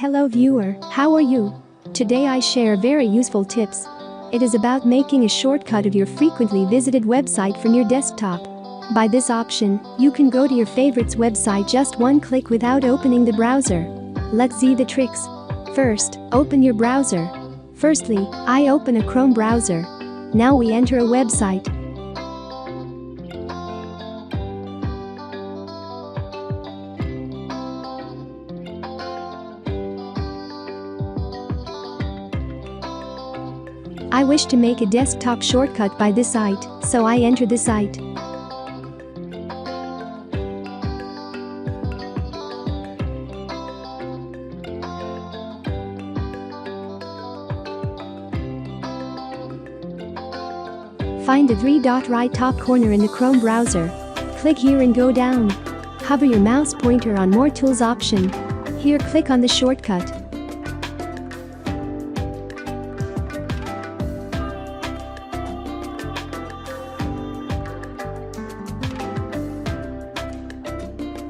Hello viewer, how are you? Today I share very useful tips. It is about making a shortcut of your frequently visited website from your desktop. By this option, you can go to your favorites website just one click without opening the browser. Let's see the tricks. First, open your browser. Firstly, I open a Chrome browser. Now we enter a website. I wish to make a desktop shortcut by this site, so I enter the site. Find the three-dot right top corner in the Chrome browser. Click here and go down. Hover your mouse pointer on More Tools option. Here click on the shortcut.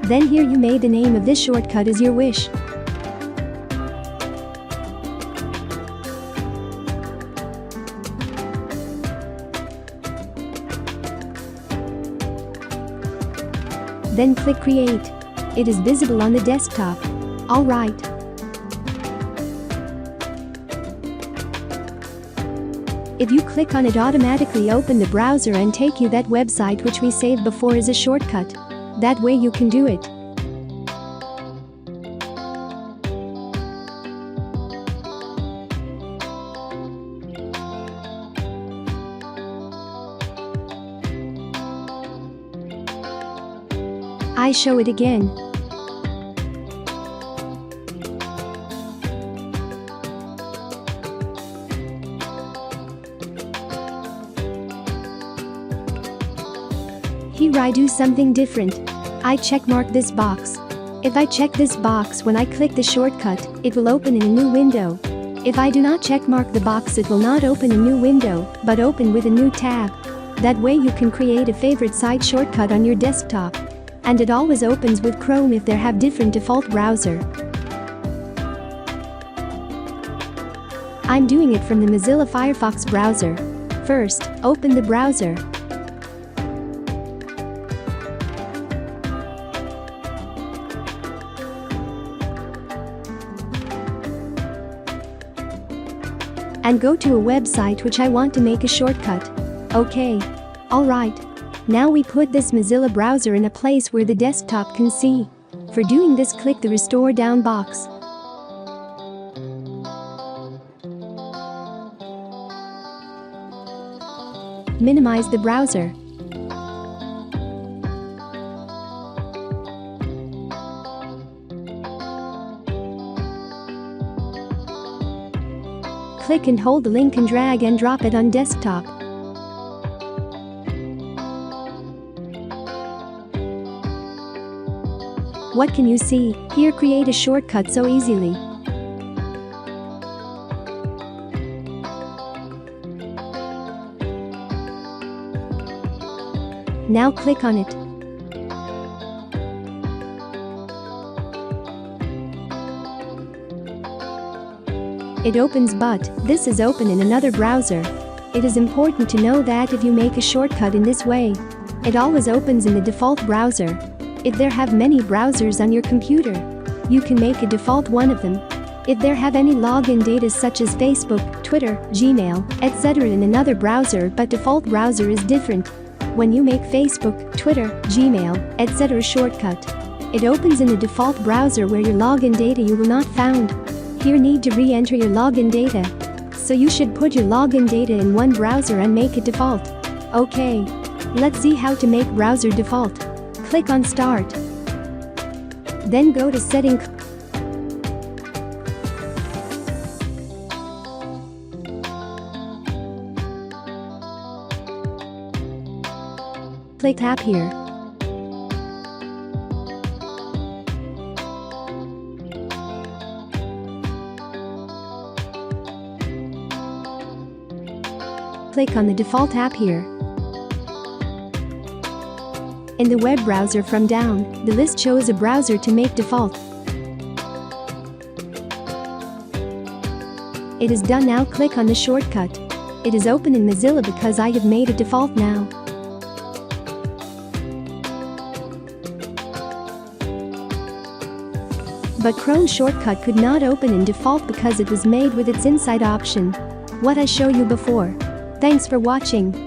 Then here you may the name of this shortcut as your wish. Then click Create. It is visible on the desktop. Alright. If you click on it, automatically open the browser and take you that website which we saved before as a shortcut. That way you can do it. I show it again. Here I do something different. I checkmark this box. If I check this box when I click the shortcut, it will open in a new window. If I do not checkmark the box, it will not open a new window, but open with a new tab. That way you can create a favorite site shortcut on your desktop. And it always opens with Chrome if they have different default browser. I'm doing it from the Mozilla Firefox browser. First, open the browser. And go to a website which I want to make a shortcut. Okay. Alright. Now we put this Mozilla browser in a place where the desktop can see. For doing this, click the Restore Down box. Minimize the browser. Click and hold the link and drag and drop it on desktop. What can you see? Here create a shortcut so easily. Now click on it. It opens, but this is open in another browser. It is important to know that if you make a shortcut in this way, it always opens in the default browser. If there have many browsers on your computer, you can make a default one of them. If there have any login data such as Facebook, Twitter, Gmail, etc. in another browser but default browser is different, when you make Facebook, Twitter, Gmail, etc. shortcut, it opens in the default browser where your login data you will not found. Here need to re-enter your login data. So you should put your login data in one browser and make it default. Okay. Let's see how to make browser default. Click on Start. Then go to Setting. Click Tap here. Click on the default app here. In the web browser from down, the list shows a browser to make default. It is done now. Click on the shortcut. It is open in Mozilla because I have made it default now. But Chrome shortcut could not open in default because it was made with its inside option. What I show you before. Thanks for watching.